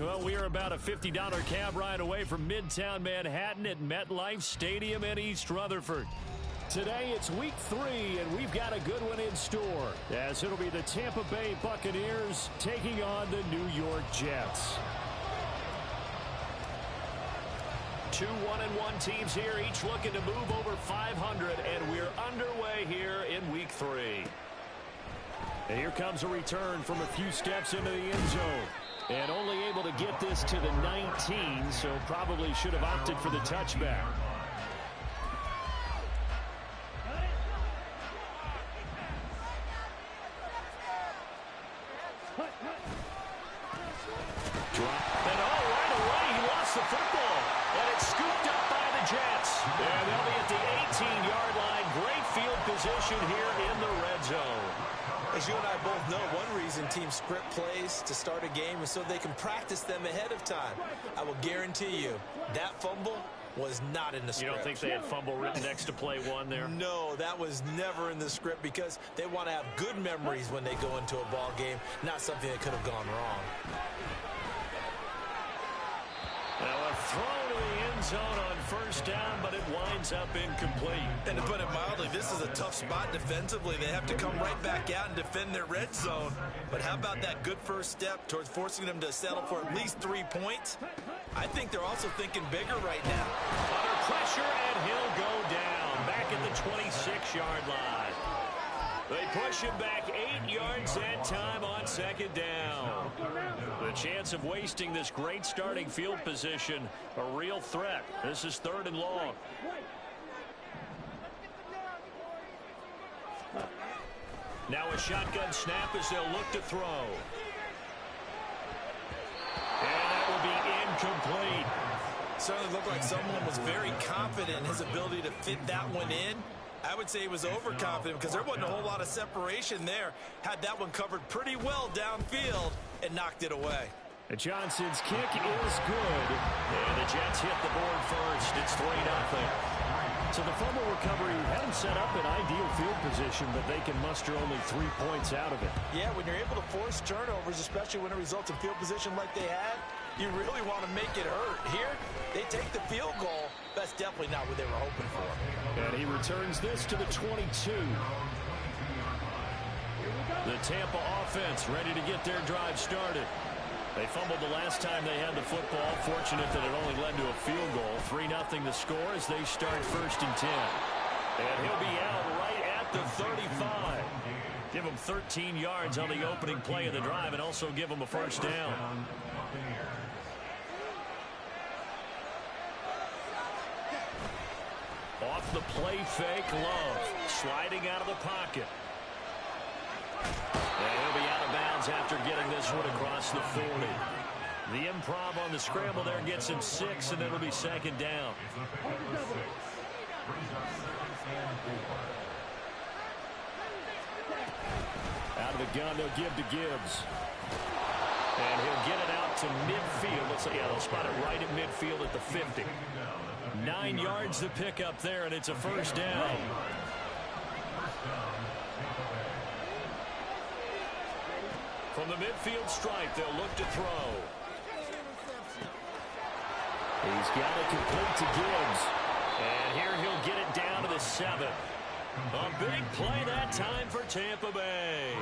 Well, we are about a $50 cab ride away from Midtown Manhattan at MetLife Stadium in East Rutherford. Today, it's week 3, and we've got a good one in store, as it'll be the Tampa Bay Buccaneers taking on the New York Jets. 2 1-1 teams here, each looking to move over 500, and we're underway here in week 3. And here comes a return from a few steps into the end zone. And only able to get this to the 19, so probably should have opted for the touchback. And right away he lost the football. And it's scooped up by the Jets. And they'll be at the 18-yard line. Great field position here in the red zone. As you and I both know, one reason teams script plays to start a game is so they can practice them ahead of time. I will guarantee you that fumble was not in the script. You don't think they had fumble written next to play 1 there? No, that was never in the script because they want to have good memories when they go into a ball game, not something that could have gone wrong. Now a throw to the end zone on first down, but it winds up incomplete. And to put it mildly, this is a tough spot defensively. They have to come right back out and defend their red zone. But how about that good first step towards forcing them to settle for at least 3 points? I think they're also thinking bigger right now. Under pressure, and he'll go down back at the 26-yard line. They push him back 8 yards that time on second down. The chance of wasting this great starting field position, a real threat. This is 3rd and long. Now a shotgun snap as they'll look to throw. And that will be incomplete. Certainly looked like someone was very confident in his ability to fit that one in. I would say he was overconfident because there wasn't a whole lot of separation there. Had that one covered pretty well downfield and knocked it away. And Johnson's kick is good. And the Jets hit the board first. It's 3-0. So the fumble recovery had them set up in ideal field position, but they can muster only 3 points out of it. Yeah, when you're able to force turnovers, especially when it results in field position like they had, you really want to make it hurt. Here, they take the field goal. That's definitely not what they were hoping for. And he returns this to the 22. The Tampa offense ready to get their drive started. They fumbled the last time they had the football. Fortunate that it only led to a field goal. 3-0 the score as they start 1st and 10. And he'll be out right at the 35. Give him 13 yards on the opening play of the drive and also give him a first down. Off the play fake, Love sliding out of the pocket. And he'll be out of bounds after getting this one across the 40. The improv on the scramble there gets him 6, and it'll be 2nd down. Out of the gun, they'll give to Gibbs. And he'll get it out to midfield. They'll spot it right at midfield at the 50. 9 yards to pick up there, and it's a first down. From the midfield stripe, they'll look to throw. He's got it complete to Gibbs. And here he'll get it down to the 7. A big play that time for Tampa Bay.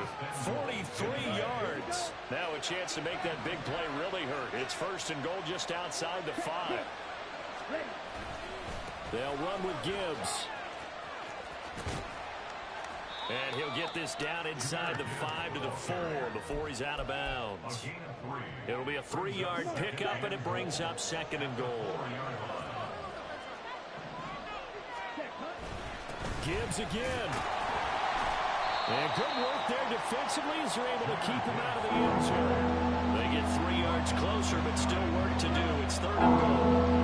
43 yards. Now a chance to make that big play really hurt. It's 1st and goal just outside the 5. They'll run with Gibbs. And he'll get this down inside the 5 to the 4 before he's out of bounds. It'll be a 3-yard pickup, and it brings up 2nd and goal. Gibbs again. And good work there defensively as they're able to keep him out of the end zone. They get 3 yards closer, but still work to do. It's 3rd and goal.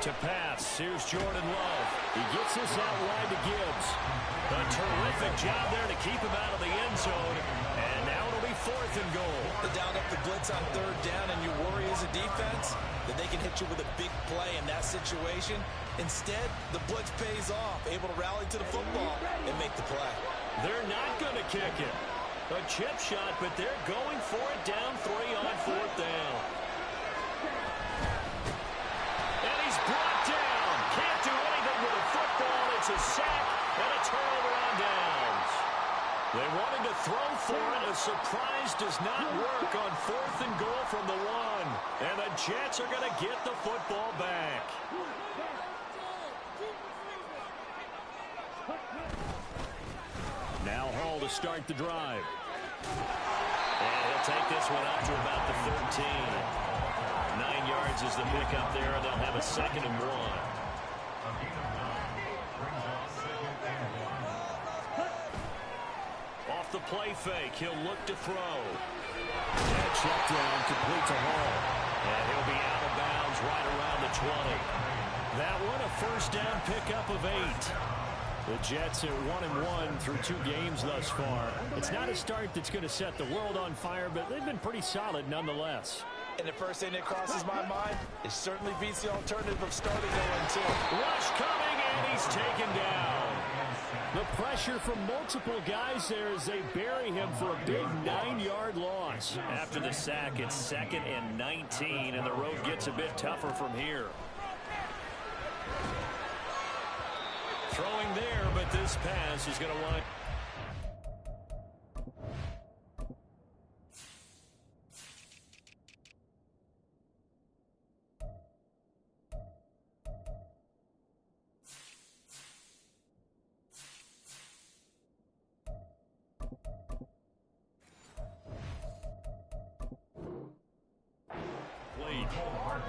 To pass, here's Jordan Love. He gets this out wide to Gibbs. A terrific job there to keep him out of the end zone. And now it'll be 4th and goal. The down up the blitz on 3rd down, and you worry as a defense that they can hit you with a big play in that situation. Instead, the blitz pays off, able to rally to the football and make the play. They're not going to kick it. A chip shot, but they're going for it down 3 on 4th down. And he's brought down. Can't do anything with a football. It's a sack and a turnover on downs. They wanted to throw for it. A surprise does not work on 4th and goal from the 1. And the Jets are going to get the football back. Now Hall to start the drive. And he'll take this one up to about the 13. 9 yards is the pickup there, and they'll have a 2nd and 1. Off the play fake, he'll look to throw. And check down, complete to Hall. And he'll be out of bounds right around the 20. That one, a 1st down pickup of 8. The Jets are 1-1 through 2 games thus far. It's not a start that's going to set the world on fire, but they've been pretty solid nonetheless. And the first thing that crosses my mind, it certainly beats the alternative of starting 0-2. Rush coming, and he's taken down. The pressure from multiple guys there as they bury him for a big 9-yard loss. After the sack, it's 2nd and 19, and the road gets a bit tougher from here. Throwing there, but this pass is going to wind.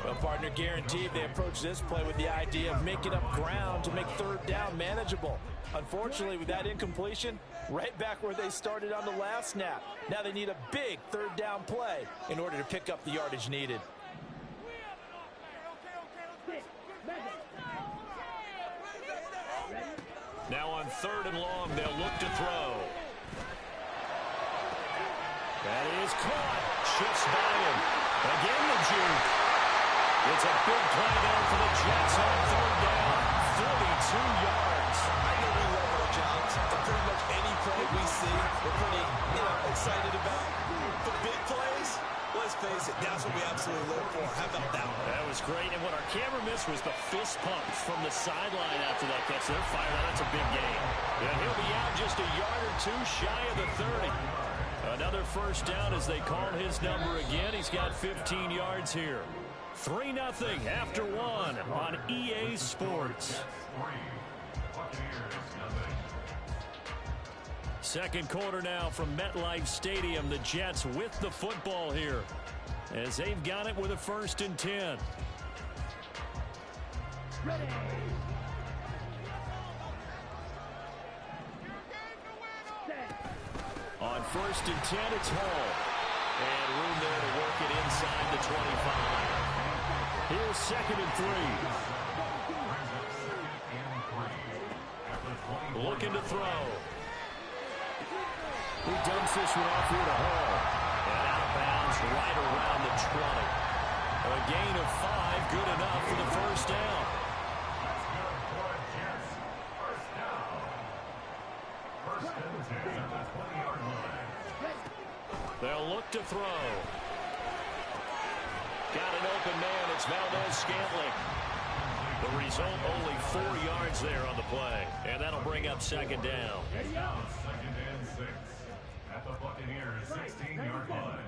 Well, partner, guaranteed they approach this play with the idea of making up ground to make 3rd down manageable. Unfortunately, with that incompletion, right back where they started on the last snap. Now they need a big 3rd down play in order to pick up the yardage needed. Now on 3rd and long, they'll look to throw. That is caught. Shifts by him. Again the juke. It's a big play there for the Jets on 3rd down. 42 yards. I know we love our jobs. For pretty much any play we see, we're pretty, excited about. But big plays, let's face it, that's what we absolutely live for. How about that one? That was great. And what our camera missed was the fist pump from the sideline after that catch. They're fired out. That's a big game. And he'll be out just a yard or 2 shy of the 30. Another 1st down as they call his number again. He's got 15 yards here. 3-0 after 1 on EA Sports. 2nd quarter now from MetLife Stadium. The Jets with the football here as they've got it with a 1st and 10. Ready. On 1st and 10, it's Hall. And room there to work it inside the 25. Here's 2nd and 3. Looking to throw. He dumps this one off here to Hall. And out of bounds right around the 20. A gain of 5, good enough for the 1st down. They'll look to throw. Got an open man. It's Valdez-Scantling. The result, only 4 yards there on the play. And that'll bring up 2nd down. 2nd and 6 at the Buccaneers' 16-yard line.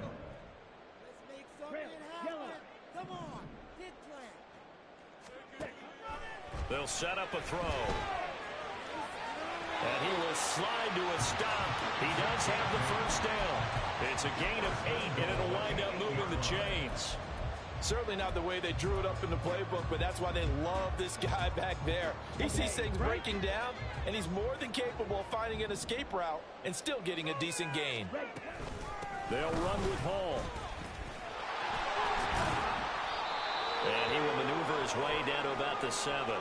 Let's make something happen. Come on, get play. They'll set up a throw. And he will slide to a stop. He does have the 1st down. It's a gain of 8, and it'll wind up moving the chains. Certainly not the way they drew it up in the playbook, but that's why they love this guy back there. He sees things breaking down, and he's more than capable of finding an escape route and still getting a decent gain. They'll run with Hall. And he will maneuver his way down to about the 7.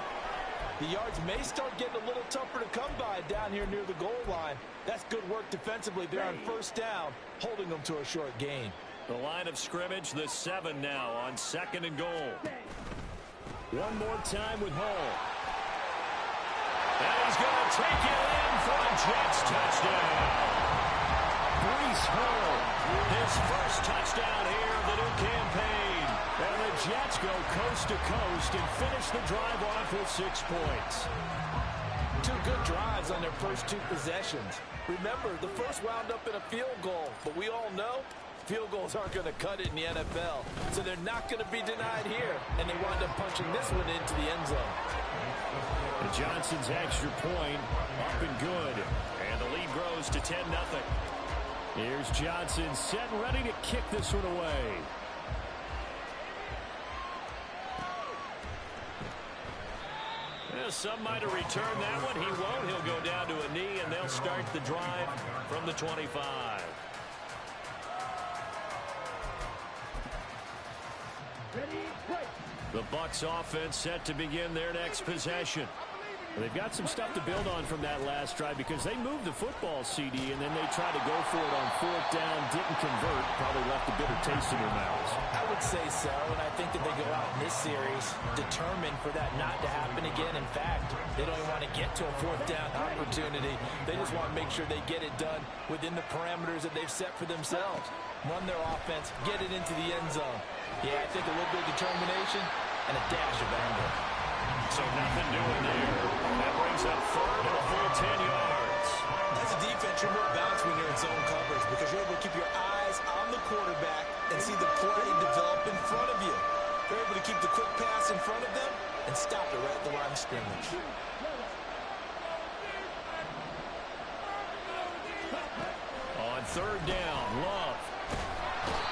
The yards may start getting a little tougher to come by down here near the goal line. That's good work defensively there on first down, holding them to a short gain. The line of scrimmage, the 7 now on 2nd and goal. One more time with Hall. And he's going to take it in for a Jets touchdown. Breece Hall, his first touchdown here of the new campaign. And the Jets go coast to coast and finish the drive off with 6 points. 2 good drives on their first 2 possessions. Remember, the first wound up in a field goal, but we all know field goals aren't going to cut it in the NFL, so they're not going to be denied here, and they wind up punching this one into the end zone. And Johnson's extra point up and good, and the lead grows to 10-0. Here's Johnson set and ready to kick this one away. Some might have returned that one. He won't. He'll go down to a knee, and they'll start the drive from the 25. The Bucs offense set to begin their next possession. They've got some stuff to build on from that last drive because they moved the football, CD, and then they tried to go for it on 4th down, didn't convert, probably left a bitter taste in their mouths. I would say so, and I think that they go out in this series determined for that not to happen again. In fact, they don't even want to get to a 4th down opportunity. They just want to make sure they get it done within the parameters that they've set for themselves. Run their offense, get it into the end zone. Yeah, I think a little bit of determination and a dash of anger. So nothing doing there. That brings up 3rd and a full 10 yards. As a defense, you're more balanced when you're in zone coverage because you're able to keep your eyes on the quarterback and see the play develop in front of you. They're able to keep the quick pass in front of them and stop it right at the line of scrimmage. On 3rd down, Love.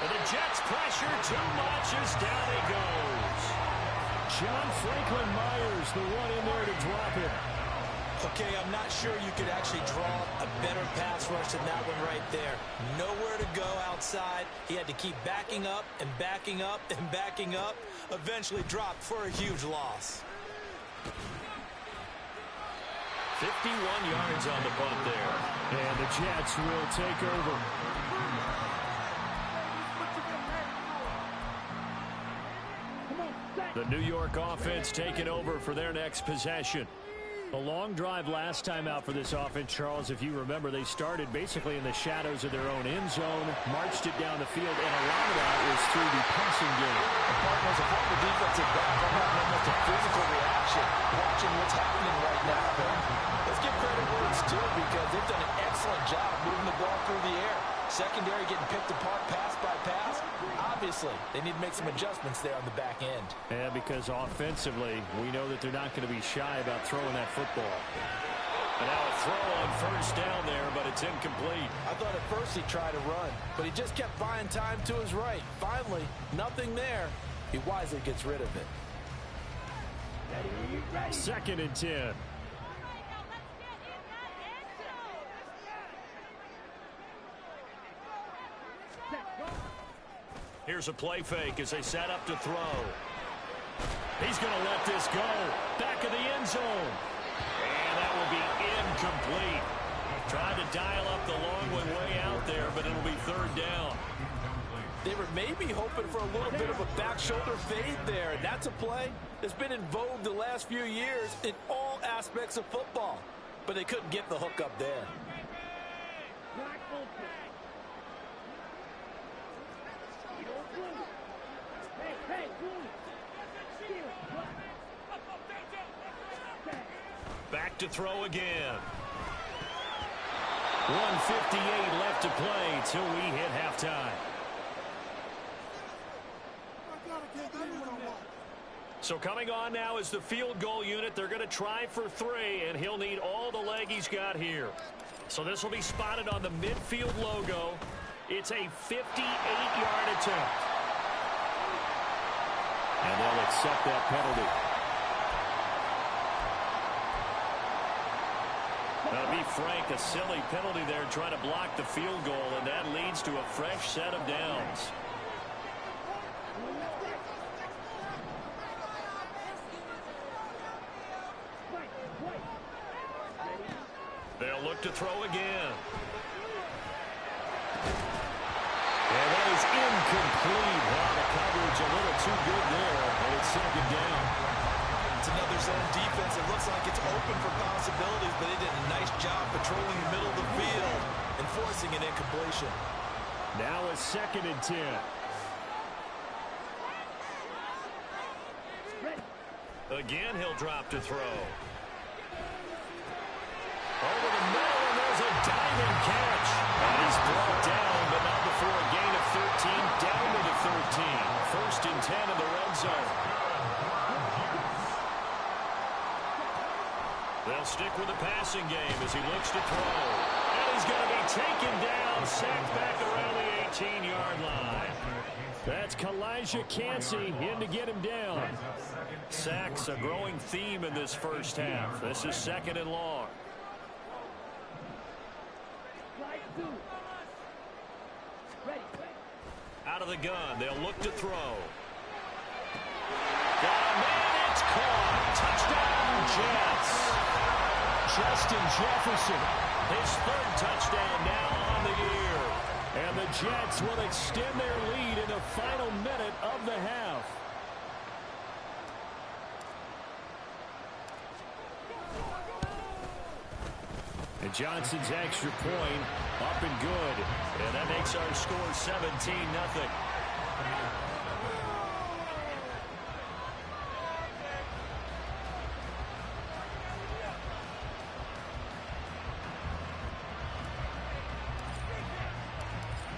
And the Jets pressure too much as down he goes. John Franklin Myers, the one in there to drop it. Okay, I'm not sure you could actually draw a better pass rush than that one right there. Nowhere to go outside. He had to keep backing up and backing up and backing up. Eventually dropped for a huge loss. 51 yards on the punt there. And the Jets will take over. The New York offense taking over for their next possession. A long drive last time out for this offense, Charles. If you remember, they started basically in the shadows of their own end zone, marched it down the field, and a lot of that was through the passing game. The partners of the defensive back are having almost a physical reaction, watching what's happening right now. But let's give credit where it's due because they've done an excellent job moving the ball through the air. Secondary getting picked apart pass by pass. Obviously, they need to make some adjustments there on the back end. Yeah, because offensively, we know that they're not going to be shy about throwing that football. And now a throw on 1st down there, but it's incomplete. I thought at first he tried to run, but he just kept buying time to his right. Finally, nothing there. He wisely gets rid of it. 2nd and 10. Here's a play fake as they set up to throw. He's going to let this go. Back of the end zone. And that will be incomplete. Tried to dial up the long one way out there, but it'll be 3rd down. They were maybe hoping for a little bit of a back shoulder fade there. And that's a play that's been in vogue the last few years in all aspects of football. But they couldn't get the hook up there. Back to throw again. 1:58 left to play till we hit halftime. So coming on now is the field goal unit. They're going to try for 3, and he'll need all the leg he's got here. So this will be spotted on the midfield logo. It's a 58-yard attempt. And they'll accept that penalty. Now, to be frank, a silly penalty there trying to block the field goal, and that leads to a fresh set of downs. throw again. And that is incomplete. Well, the coverage a little too good there, and it's second down. It's another zone defense. It looks like it's open for possibilities, but they did a nice job patrolling the middle of the field and forcing an incompletion. Now a 2nd and 10. Again, he'll drop to throw. Over the middle, and there's a diving catch. And he's brought down, but not before a gain of 13, down to the 13. 1st and 10 in the red zone. They'll stick with the passing game as he looks to throw. And he's going to be taken down, sacked back around the 18-yard line. That's Kalijah Cansey in to get him down. Sacks a growing theme in this first half. This is 2nd and long. Out of the gun, they'll look to throw. Got a man, it's caught. Touchdown, Jets. Justin Jefferson, his 3rd touchdown now on the year. And the Jets will extend their lead in the final minute of the half. And Johnson's extra point up and good. And that makes our score 17-0.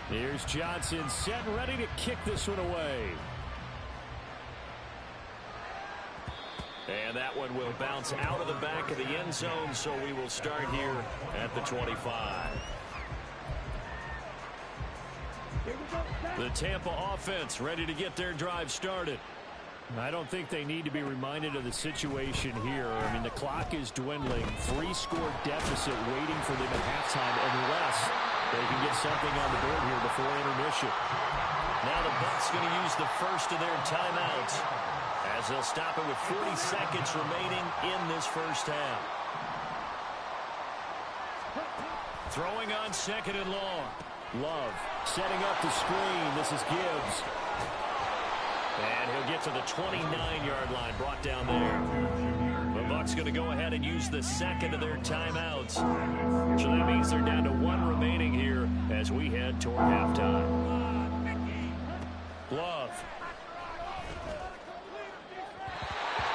Here's Johnson set and ready to kick this one away. And that one will bounce out of the back of the end zone, so we will start here at the 25. The Tampa offense ready to get their drive started. I don't think they need to be reminded of the situation here. I mean, the clock is dwindling. 3-score deficit waiting for them at halftime unless they can get something on the board here before intermission. Now the Bucs going to use the first of their timeouts as they'll stop it with 40 seconds remaining in this first half. Throwing on 2nd and long. Love setting up the screen. This is Gibbs. And he'll get to the 29-yard line, brought down there. The Bucs going to go ahead and use the 2nd of their timeouts. So that means they're down to 1 remaining here as we head toward halftime. Love.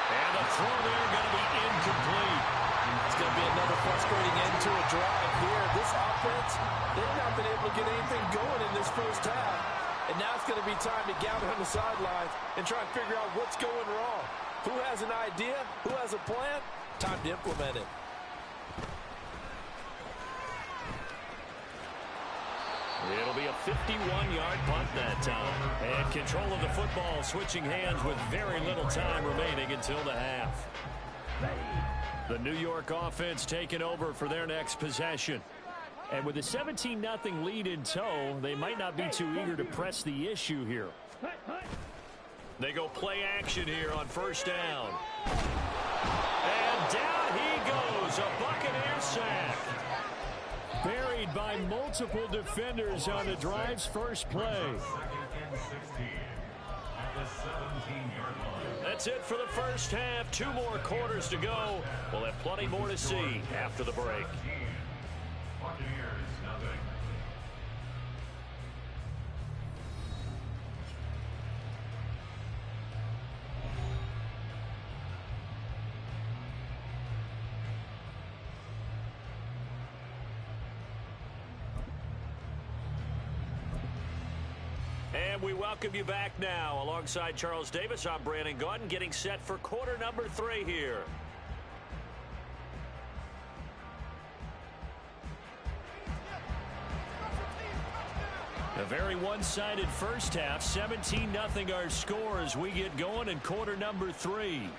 And the throw there going to be incomplete. It's going to be another frustrating end to a drive here. This offense, they've not been able to get anything going in this first half. And now it's going to be time to gather on the sidelines and try and figure out what's going wrong. Who has an idea? Who has a plan? Time to implement it. It'll be a 51-yard punt that time. And control of the football switching hands with very little time remaining until the half. The New York offense taking over for their next possession. And with a 17-0 lead in tow, they might not be too eager to press the issue here. They go play action here on 1st down. And down he goes, a Buccaneer sack. Buried by multiple defenders on the drive's first play. That's it for the first half. 2 more quarters to go. We'll have plenty more to see after the break. And we welcome you back now. Alongside Charles Davis, I'm Brandon Gaudin, getting set for quarter number 3 here. A very one-sided first half. 17-0 our score as we get going in quarter number 3.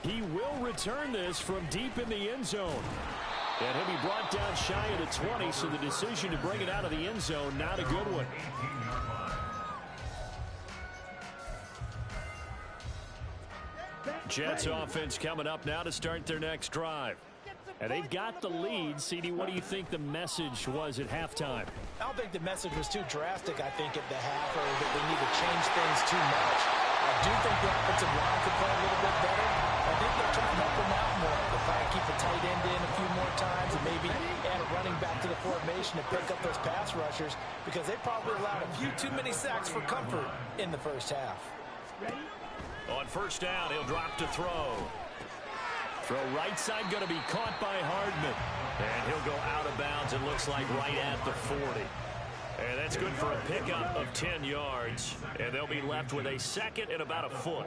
He will return this from deep in the end zone. And he'll be brought down shy of the 20, so the decision to bring it out of the end zone, not a good one. Jets offense coming up now to start their next drive. Get some And they've got the lead. CD, what do you think the message was at halftime? I don't think the message was too drastic, I think, at the half, or that they need to change things too much. I do think the offensive line could play a little bit better. I think they're trying to help them out more. They're trying to keep the tight end in a few more times and maybe add a running back to the formation to pick up those pass rushers, because they probably allowed a few too many sacks for comfort in the first half. On first down, he'll drop to throw. Throw right side going to be caught by Hardman. And he'll go out of bounds, it looks like, right at the 40. And that's good for a pickup of 10 yards. And they'll be left with a second and about a foot.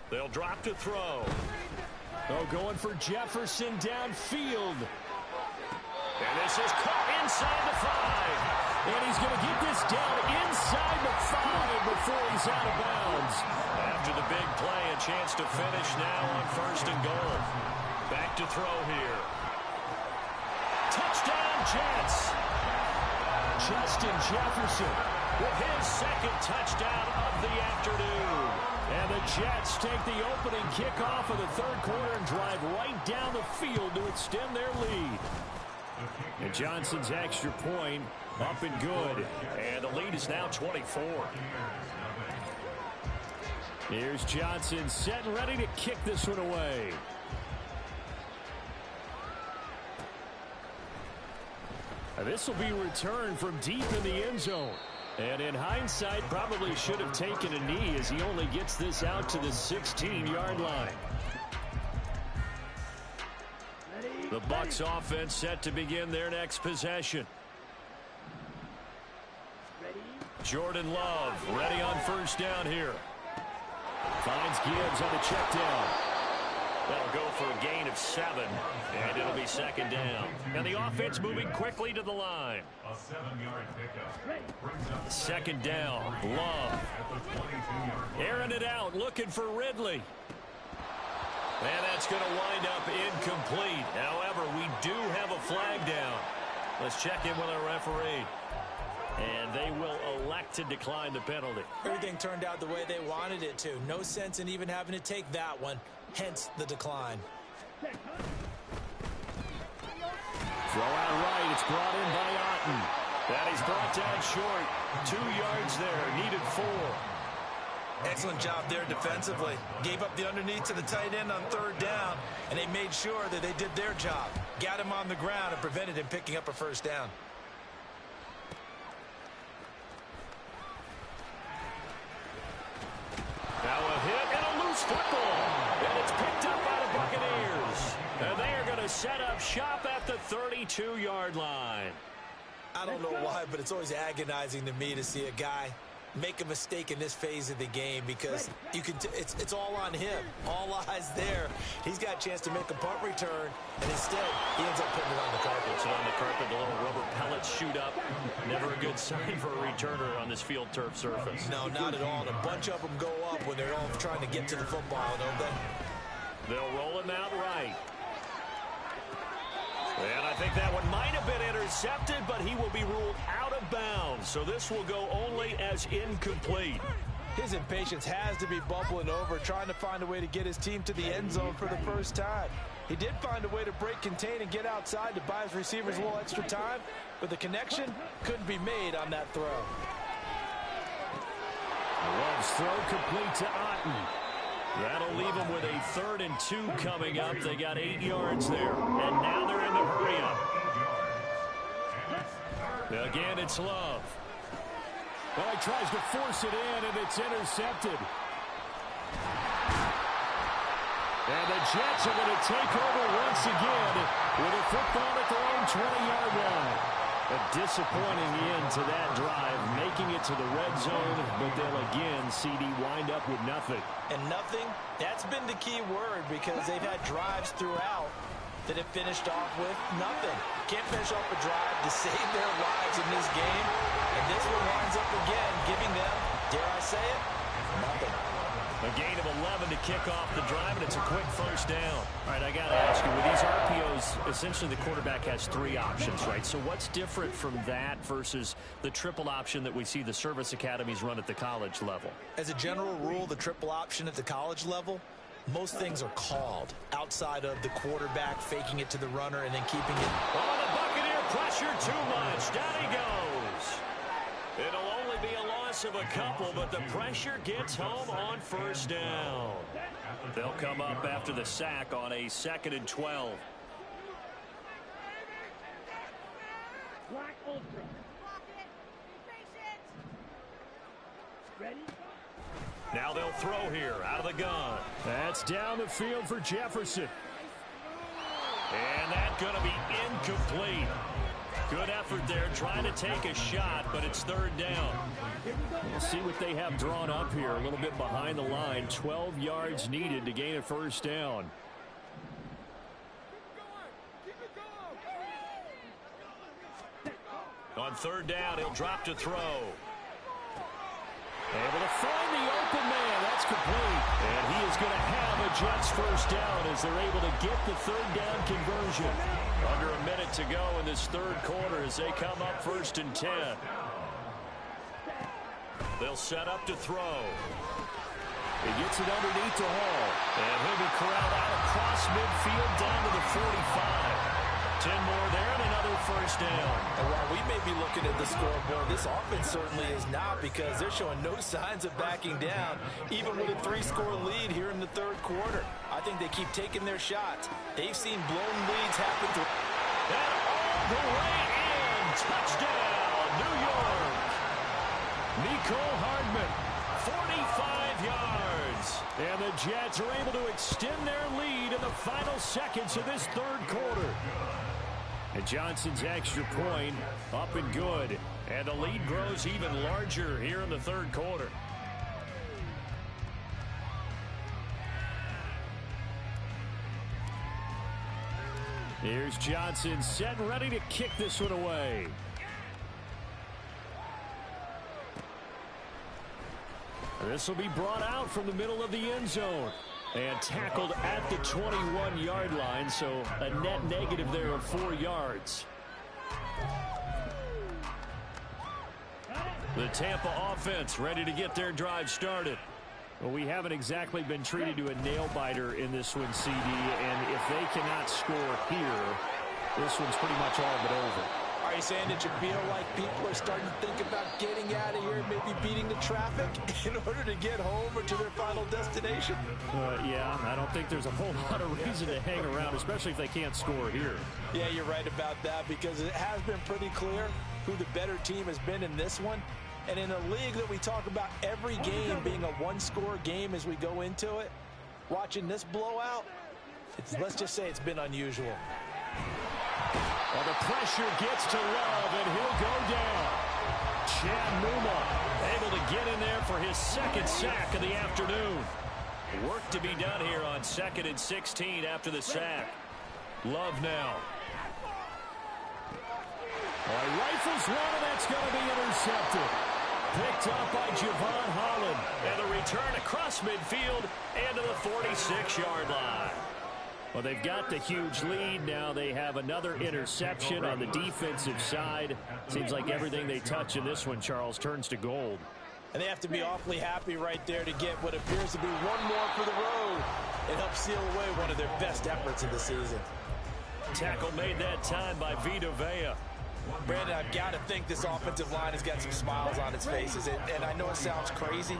They'll drop to throw. Oh, going for Jefferson downfield. And this is caught inside the 5. And he's going to get this down inside the 5 before he's out of bounds. After the big play, a chance to finish now on first and goal. Back to throw here. Touchdown, Jets. Justin Jefferson with his second touchdown of the afternoon. And the Jets take the opening kickoff of the third quarter and drive right down the field to extend their lead. And Johnson's extra point up and good. And the lead is now 24. Here's Johnson set and ready to kick this one away. This will be returned from deep in the end zone. And in hindsight, probably should have taken a knee as he only gets this out to the 16-yard line. The Bucs offense set to begin their next possession. Jordan Love ready on first down here. Finds Gibbs on the check down. That'll go for a gain of 7, and it'll be second down. And the offense moving quickly to the line. A 7-yard pickup. Second down, Love. Airing it out, looking for Ridley. And that's going to wind up incomplete. However, we do have a flag down. Let's check in with our referee. And they will elect to decline the penalty. Everything turned out the way they wanted it to. No sense in even having to take that one. Hence the decline. Throw out right. It's brought in by Otten. That is brought down short. 2 yards there. Needed 4. Excellent job there defensively. Gave up the underneath to the tight end on third down, and they made sure that they did their job. Got him on the ground and prevented him picking up a first down. Now a hit and a loose football. And it's picked up by the Buccaneers. And they are going to set up shop at the 32-yard line. I don't know why, but it's always agonizing to me to see a guy make a mistake in this phase of the game, because you can it's all on him. All eyes there. He's got a chance to make a punt return, and instead he ends up putting it on the carpet. Puts it on the carpet, the little rubber pellets shoot up. Never a good sign for a returner on this field turf surface. No, not at all. And a bunch of them go up when they're all trying to get to the football, don't they? They'll roll him out right. And I think that one might have been intercepted, but he will be ruled out of bounds. So this will go only as incomplete. His impatience has to be bubbling over, trying to find a way to get his team to the end zone for the first time. He did find a way to break contain and get outside to buy his receivers a little extra time, but the connection couldn't be made on that throw. Love's throw complete to Otten. That'll leave them with a 3rd and 2 coming up. They got 8 yards there. And now they're in the hurry up. Again, it's Love. Well, he tries to force it in, and it's intercepted. And the Jets are going to take over once again with a football at their own 20-yard line. A disappointing end to that drive, making it to the red zone, but they'll again, CD, wind up with nothing. And nothing, that's been the key word, because they've had drives throughout that have finished off with nothing. Can't finish off a drive to save their lives in this game, and this one winds up again, giving them, dare I say it, nothing. A gain of 11 to kick off the drive, and it's a quick first down. All right, I got to ask you, with these RPOs, essentially the quarterback has 3 options, right? So what's different from that versus the triple option that we see the service academies run at the college level? As a general rule, the triple option at the college level, most things are called outside of the quarterback faking it to the runner and then keeping it. Oh, the Buccaneer pressure too much. Down he goes. It'll only be a loss of a couple, but the pressure gets home on first down. They'll come up after the sack on a 2nd and 12. Black Ultra. Ready? Now they'll throw here out of the gun. That's down the field for Jefferson. And that's going to be incomplete. Good effort there, trying to take a shot, but it's 3rd down. We'll see what they have drawn up here. A little bit behind the line. 12 yards needed to gain a first down. On 3rd down, he'll drop to throw. Able to find the open man. That's complete. And he is going to have a Jets first down as they're able to get the 3rd down conversion. Under a minute to go in this 3rd quarter as they come up 1st and 10. They'll set up to throw. He gets it underneath to Hall. And he'll be corralled out across midfield down to the 45. 10 more there and another first down. And while we may be looking at the scoreboard, this offense certainly is not, because they're showing no signs of backing down, even with a 3-score lead here in the 3rd quarter. I think they keep taking their shots. They've seen blown leads happen to. And all the way in. Touchdown, New York. Nicole Hardman, 45 yards. And the Jets are able to extend their lead in the final seconds of this 3rd quarter. And Johnson's extra point up and good. And the lead grows even larger here in the 3rd quarter. Here's Johnson set and ready to kick this one away. This will be brought out from the middle of the end zone. And tackled at the 21-yard line, so a net negative there of 4 yards. The Tampa offense ready to get their drive started. Well, we haven't exactly been treated to a nail-biter in this one, CD, and if they cannot score here, this one's pretty much all but over. Are you saying that you feel like people are starting to think about getting out of here, maybe beating the traffic in order to get home or to their final destination? Yeah, I don't think there's a whole lot of reason to hang around, especially if they can't score here. Yeah, you're right about that, because it has been pretty clear who the better team has been in this one. And in a league that we talk about every game being a 1-score game as we go into it, watching this blowout, let's just say it's been unusual. Well, the pressure gets to Love, and he'll go down. Chad Muma able to get in there for his 2nd sack of the afternoon. Work to be done here on 2nd and 16 after the sack. Love now. Well, rifles one, and that's going to be intercepted. Picked up by Javon Holland. And the return across midfield and to the 46-yard line. Well, they've got the huge lead. Now they have another interception on the defensive side. Seems like everything they touch in this one, Charles, turns to gold. And they have to be awfully happy right there to get what appears to be one more for the road. It helps seal away one of their best efforts of the season. Tackle made that time by Vita Vea. Brandon, I've got to think this offensive line has got some smiles on its faces. And I know it sounds crazy,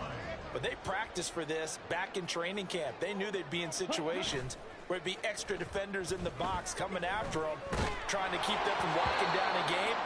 but they practiced for this back in training camp. They knew they'd be in situations where it'd be extra defenders in the box coming after them, trying to keep them from walking down a game.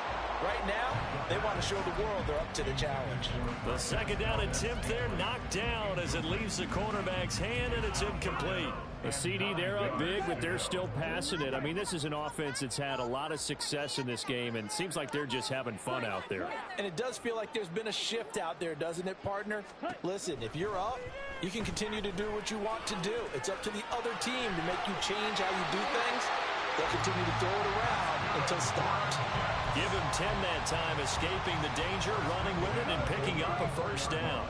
Right now, they want to show the world they're up to the challenge. The 2nd down attempt there knocked down as it leaves the cornerback's hand, and it's incomplete. The CD, they're up big, but they're still passing it. I mean, this is an offense that's had a lot of success in this game, and it seems like they're just having fun out there. And it does feel like there's been a shift out there, doesn't it, partner? Listen, if you're up, you can continue to do what you want to do. It's up to the other team to make you change how you do things. They'll continue to throw it around until stopped. Give him 10 that time, escaping the danger, running with it, and picking up a first down.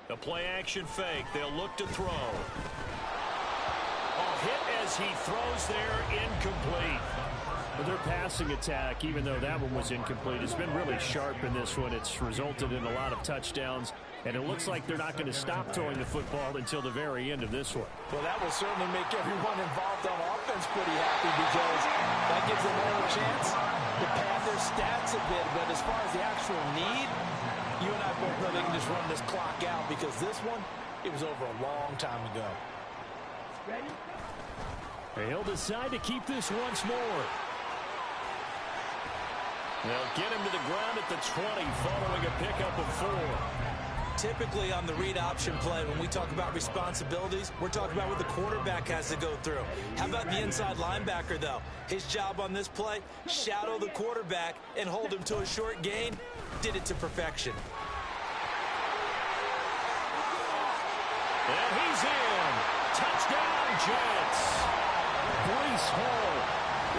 The play action fake. They'll look to throw. A hit as he throws there, incomplete. But their passing attack, even though that one was incomplete, has been really sharp in this one. It's resulted in a lot of touchdowns, and it looks like they're not going to stop throwing the football until the very end of this one. Well, that will certainly make everyone involved on offense pretty happy because that gives them more of a chance to pad their stats a bit. But as far as the actual need, you and I both know they can just run this clock out because this one, it was over a long time ago. Ready? He'll decide to keep this once more. They'll get him to the ground at the 20 following a pickup of 4. Typically on the read option play, when we talk about responsibilities, we're talking about what the quarterback has to go through. How about the inside linebacker, though? His job on this play, shadow the quarterback and hold him to a short gain. Did it to perfection. And he's in. Touchdown, Jets. Breece Hall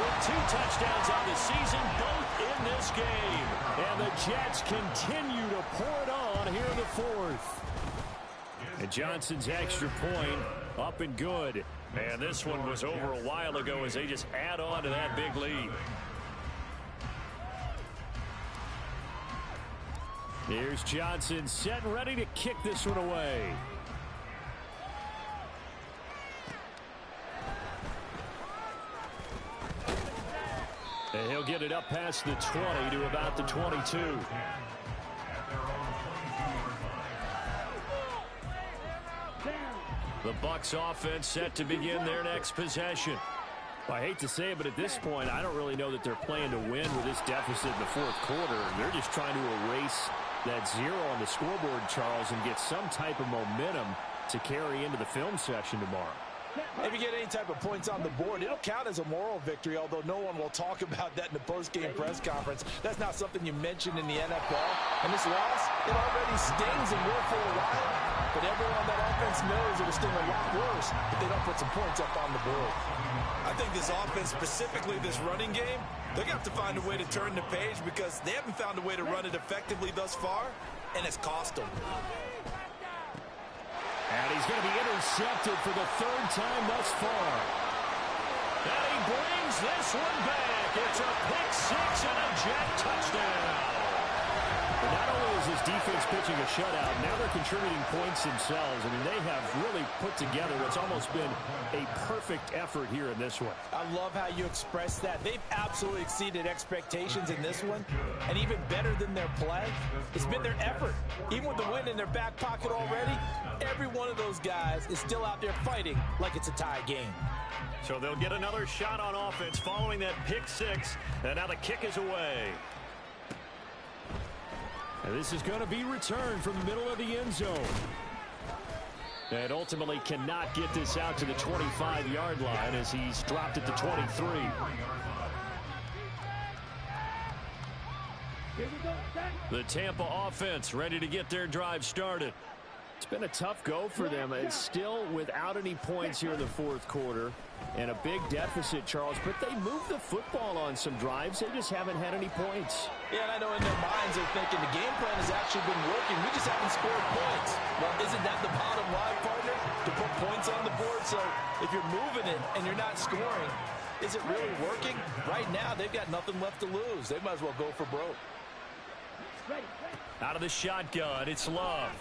with 2 touchdowns on the season, both in this game. And the Jets continue to pour it on here in the 4th. And Johnson's extra point up and good. And this one was over a while ago as they just add on to that big lead. Here's Johnson set and ready to kick this one away. And he'll get it up past the 20 to about the 22. The Bucs offense set to begin their next possession. Well, I hate to say it, but at this point, I don't really know that they're playing to win with this deficit in the 4th quarter. They're just trying to erase that 0 on the scoreboard, Charles, and get some type of momentum to carry into the film session tomorrow. If you get any type of points on the board, it'll count as a moral victory, although no one will talk about that in the post-game press conference. That's not something you mentioned in the NFL. And this loss, it already stings and will for a while. But everyone on that offense knows it'll sting a lot worse if they don't put some points up on the board. I think this offense, specifically this running game, they're going to have to find a way to turn the page because they haven't found a way to run it effectively thus far, and it's cost them. And he's going to be intercepted for the 3rd time thus far. And he brings this one back. It's a pick 6 and a Jet touchdown. But not only is his defense pitching a shutout, now they're contributing points themselves. I mean, they have really put together what's almost been a perfect effort here in this one. I love how you express that. They've absolutely exceeded expectations in this one. And even better than their play, it's been their effort. Even with the win in their back pocket already, every one of those guys is still out there fighting like it's a tie game. So they'll get another shot on offense following that pick 6. And now the kick is away. And this is going to be returned from the middle of the end zone. And ultimately cannot get this out to the 25-yard line as he's dropped at the 23. The Tampa offense ready to get their drive started. It's been a tough go for them. It's still without any points here in the 4th quarter. And a big deficit, Charles. But they moved the football on some drives. They just haven't had any points. Yeah, and I know in their minds they're thinking the game plan has actually been working. We just haven't scored points. Well, isn't that the bottom line, partner? To put points on the board. So if you're moving it and you're not scoring, is it really working? Right now, they've got nothing left to lose. They might as well go for broke. Out of the shotgun, it's Love.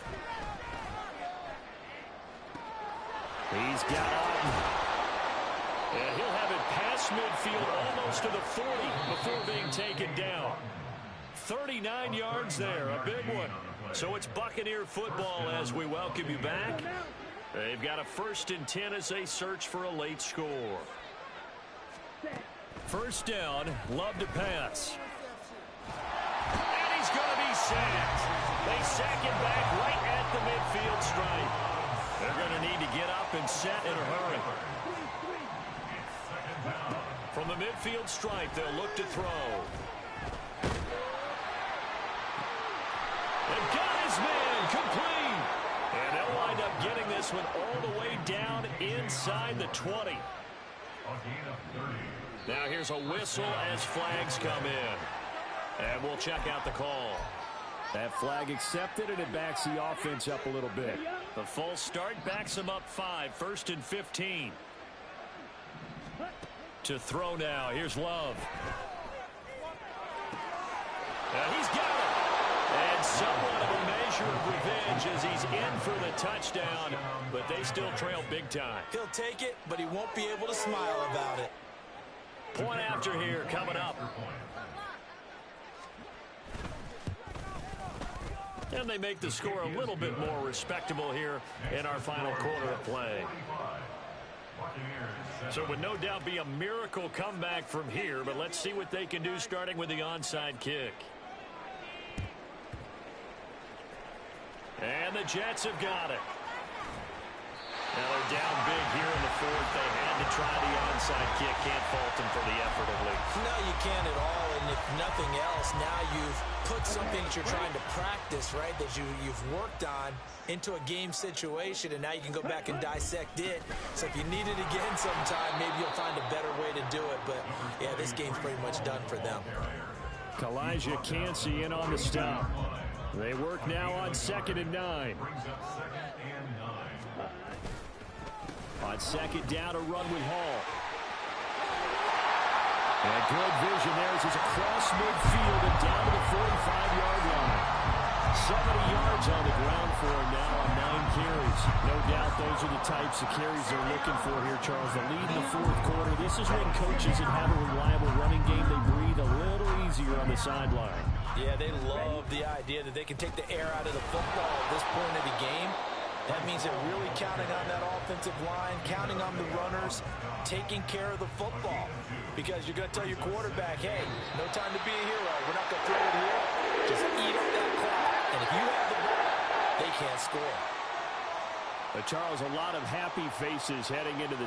He's got up. And he'll have it past midfield almost to the 40 before being taken down. 39 yards there, a big one. So it's Buccaneer football as we welcome you back. They've got a 1st and 10 as they search for a late score. 1st down, Love to pass. And he's going to be sacked. They sack him back right at the midfield stripe. They're going to need to get up and set in a hurry. From the midfield stripe, they'll look to throw. They've got his man complete. And they'll wind up getting this one all the way down inside the 20. Now here's a whistle as flags come in. And we'll check out the call. That flag accepted, and it backs the offense up a little bit. The false start backs them up 5. 1st and 15. To throw now. Here's Love. He's got it. And somewhat of a measure of revenge as he's in for the touchdown, but they still trail big time. He'll take it, but he won't be able to smile about it. Point after here coming up. And they make the score a little bit more respectable here in our final quarter of play. So it would no doubt be a miracle comeback from here, but let's see what they can do starting with the onside kick. And the Jets have got it. Now they're down big here in the 4th. They had to try the onside kick. Can't fault them for the effort of late. No, you can't at all. And if nothing else, now you've put something that you're trying to practice, right, that you've worked on into a game situation, and now you can go back and dissect it. So if you need it again sometime, maybe you'll find a better way to do it. But, yeah, this game's pretty much done for them. Elijah Cansey in on the stop. They work now on 2nd and 9. On 2nd down, a run with Hall. And good vision there as he's across midfield and down to the 45-yard line. 70 yards on the ground for him now on 9 carries. No doubt those are the types of carries they're looking for here, Charles. The lead in the 4th quarter. This is when coaches that have a reliable running game, they breathe a little easier on the sideline. Yeah, they love the idea that they can take the air out of the football at this point of the game. That means they're really counting on that offensive line, counting on the runners, taking care of the football. Because you're going to tell your quarterback, hey, no time to be a hero. We're not going to throw it here. Just eat up that clock. And if you have the ball, they can't score. But Charles, a lot of happy faces heading into the